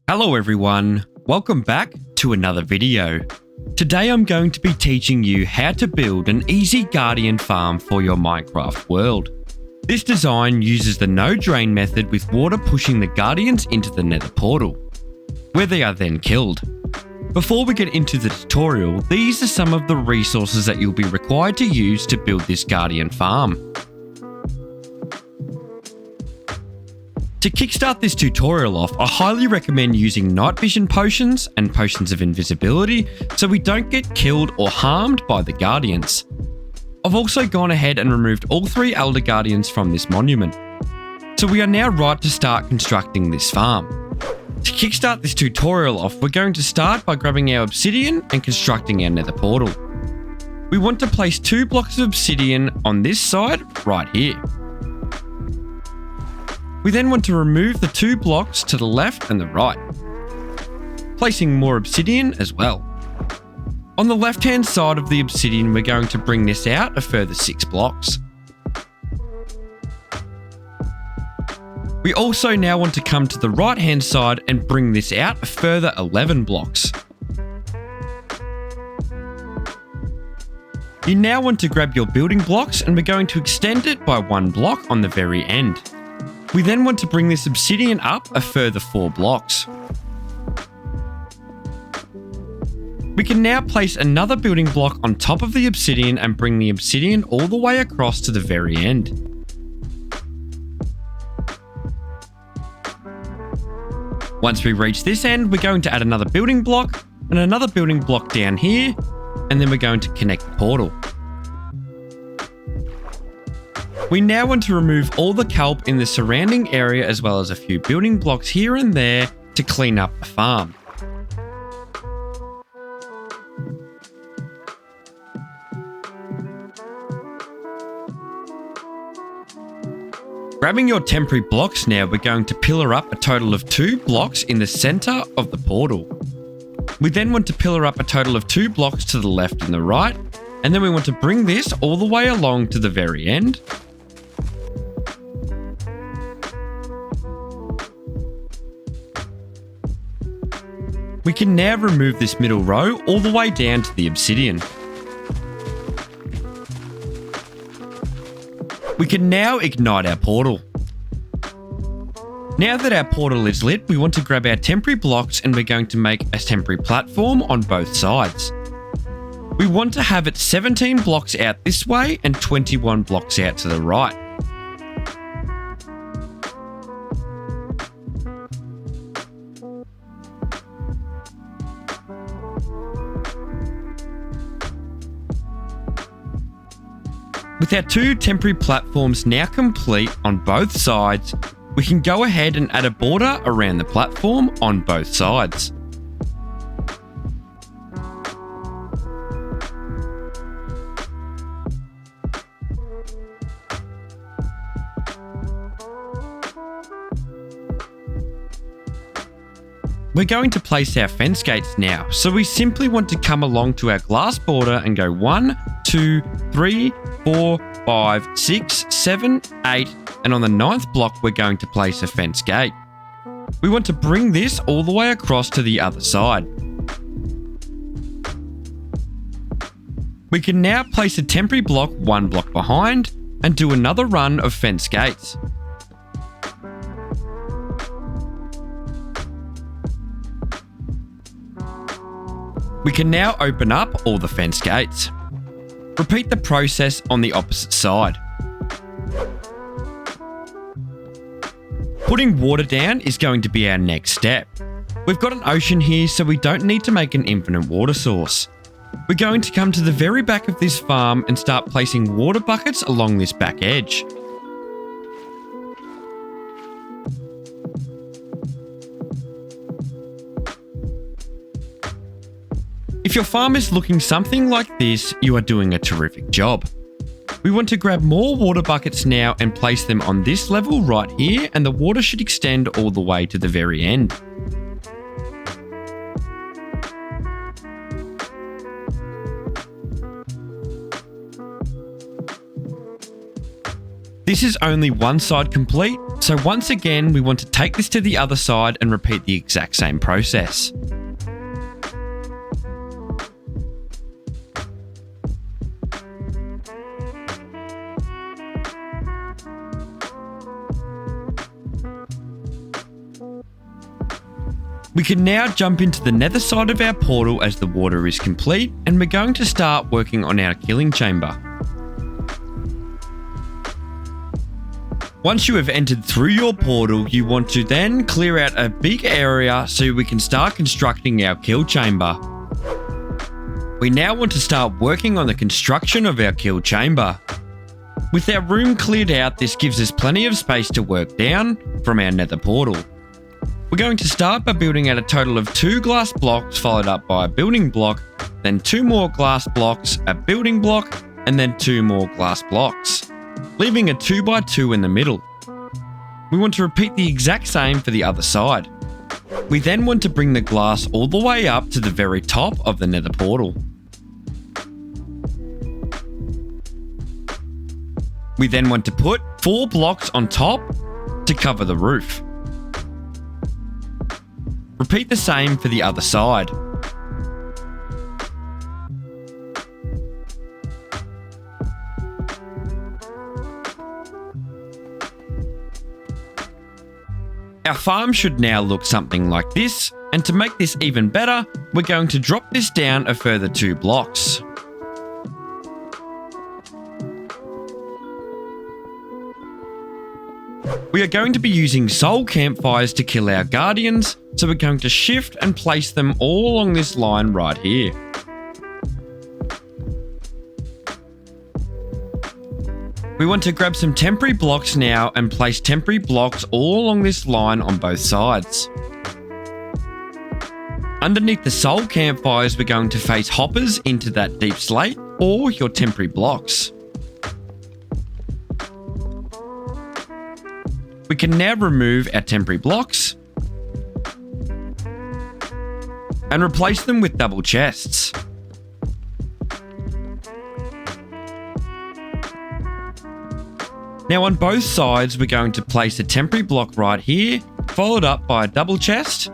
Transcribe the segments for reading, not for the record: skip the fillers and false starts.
Hello everyone, welcome back to another video. Today I'm going to be teaching you how to build an easy guardian farm for your Minecraft world. This design uses the no drain method with water pushing the guardians into the Nether Portal, where they are then killed. Before we get into the tutorial, these are some of the resources that you'll be required to use to build this guardian farm. To kickstart this tutorial off, I highly recommend using night vision potions and potions of invisibility so we don't get killed or harmed by the guardians. I've also gone ahead and removed all 3 elder guardians from this monument. So we are now right to start constructing this farm. To kickstart this tutorial off, we're going to start by grabbing our obsidian and constructing our nether portal. We want to place 2 blocks of obsidian on this side right here. We then want to remove the 2 blocks to the left and the right, placing more obsidian as well. On the left hand side of the obsidian, we're going to bring this out a further 6 blocks. We also now want to come to the right hand side and bring this out a further 11 blocks. You now want to grab your building blocks and we're going to extend it by 1 block on the very end. We then want to bring this obsidian up a further 4 blocks. We can now place another building block on top of the obsidian and bring the obsidian all the way across to the very end. Once we reach this end, we're going to add another building block and another building block down here, and then we're going to connect the portal. We now want to remove all the kelp in the surrounding area as well as a few building blocks here and there to clean up the farm. Grabbing your temporary blocks now, we're going to pillar up a total of 2 blocks in the center of the portal. We then want to pillar up a total of 2 blocks to the left and the right, and then we want to bring this all the way along to the very end. We can now remove this middle row all the way down to the obsidian. We can now ignite our portal. Now that our portal is lit, we want to grab our temporary blocks and we're going to make a temporary platform on both sides. We want to have it 17 blocks out this way and 21 blocks out to the right. With our 2 temporary platforms now complete on both sides, we can go ahead and add a border around the platform on both sides. We're going to place our fence gates now, so we simply want to come along to our glass border and go 1, 2, 3, 4, 5, 6, 7, 8, and on the 9th block we're going to place a fence gate. We want to bring this all the way across to the other side. We can now place a temporary block 1 block behind and do another run of fence gates. We can now open up all the fence gates. Repeat the process on the opposite side. Putting water down is going to be our next step. We've got an ocean here, so we don't need to make an infinite water source. We're going to come to the very back of this farm and start placing water buckets along this back edge. If your farm is looking something like this, you are doing a terrific job. We want to grab more water buckets now and place them on this level right here, and the water should extend all the way to the very end. This is only one side complete, so once again we want to take this to the other side and repeat the exact same process. We can now jump into the nether side of our portal as the water is complete, and we're going to start working on our killing chamber. Once you have entered through your portal, you want to then clear out a big area so we can start constructing our kill chamber. We now want to start working on the construction of our kill chamber. With our room cleared out, this gives us plenty of space to work down from our nether portal. We're going to start by building out a total of 2 glass blocks, followed up by a building block, then 2 more glass blocks, a building block, and then 2 more glass blocks, leaving a 2x2 in the middle. We want to repeat the exact same for the other side. We then want to bring the glass all the way up to the very top of the nether portal. We then want to put 4 blocks on top to cover the roof. Repeat the same for the other side. Our farm should now look something like this, and to make this even better, we're going to drop this down a further 2 blocks. We are going to be using soul campfires to kill our guardians, so we're going to shift and place them all along this line right here. We want to grab some temporary blocks now and place temporary blocks all along this line on both sides. Underneath the soul campfires, we're going to face hoppers into that deep slate or your temporary blocks. We can now remove our temporary blocks and replace them with double chests. Now on both sides, we're going to place a temporary block right here, followed up by a double chest,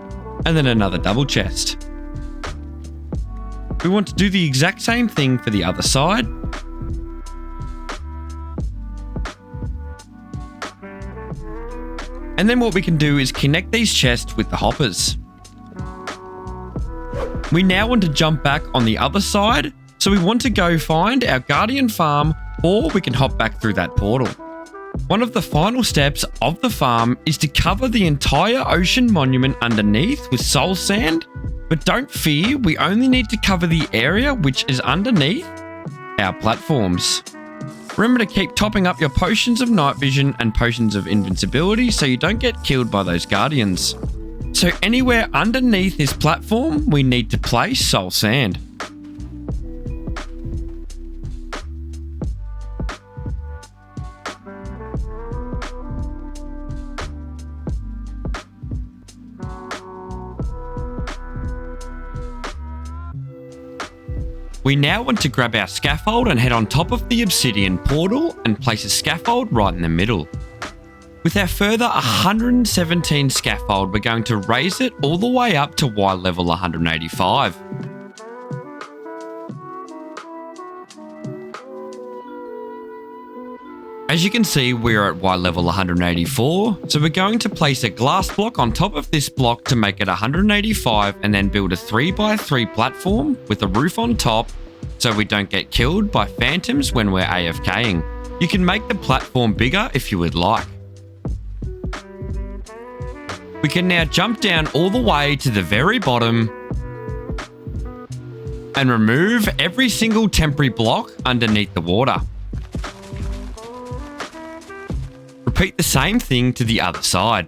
and then another double chest. We want to do the exact same thing for the other side. And then what we can do is connect these chests with the hoppers. We now want to jump back on the other side, so we want to go find our guardian farm, or we can hop back through that portal. One of the final steps of the farm is to cover the entire ocean monument underneath with soul sand, but don't fear, we only need to cover the area which is underneath our platforms. Remember to keep topping up your potions of night vision and potions of invincibility so you don't get killed by those guardians. So anywhere underneath this platform, we need to place soul sand. We now want to grab our scaffold and head on top of the obsidian portal and place a scaffold right in the middle. With our further 117 scaffold, we're going to raise it all the way up to Y level 185. As you can see, we're at Y level 184, so we're going to place a glass block on top of this block to make it 185 and then build a 3x3 platform with a roof on top so we don't get killed by phantoms when we're AFKing. You can make the platform bigger if you would like. We can now jump down all the way to the very bottom and remove every single temporary block underneath the water. Repeat the same thing to the other side.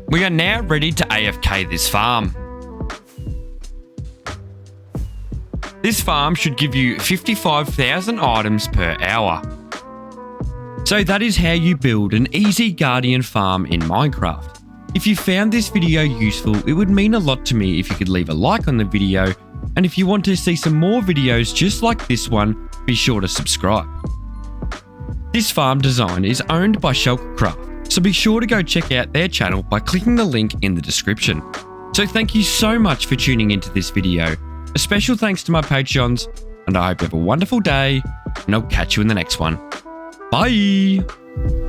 We are now ready to AFK this farm. This farm should give you 55,000 items per hour. So that is how you build an easy guardian farm in Minecraft. If you found this video useful, it would mean a lot to me if you could leave a like on the video, and if you want to see some more videos just like this one, be sure to subscribe. This farm design is owned by Shulkercraft, so be sure to go check out their channel by clicking the link in the description. So thank you so much for tuning into this video. A special thanks to my Patreons, and I hope you have a wonderful day, and I'll catch you in the next one. Bye!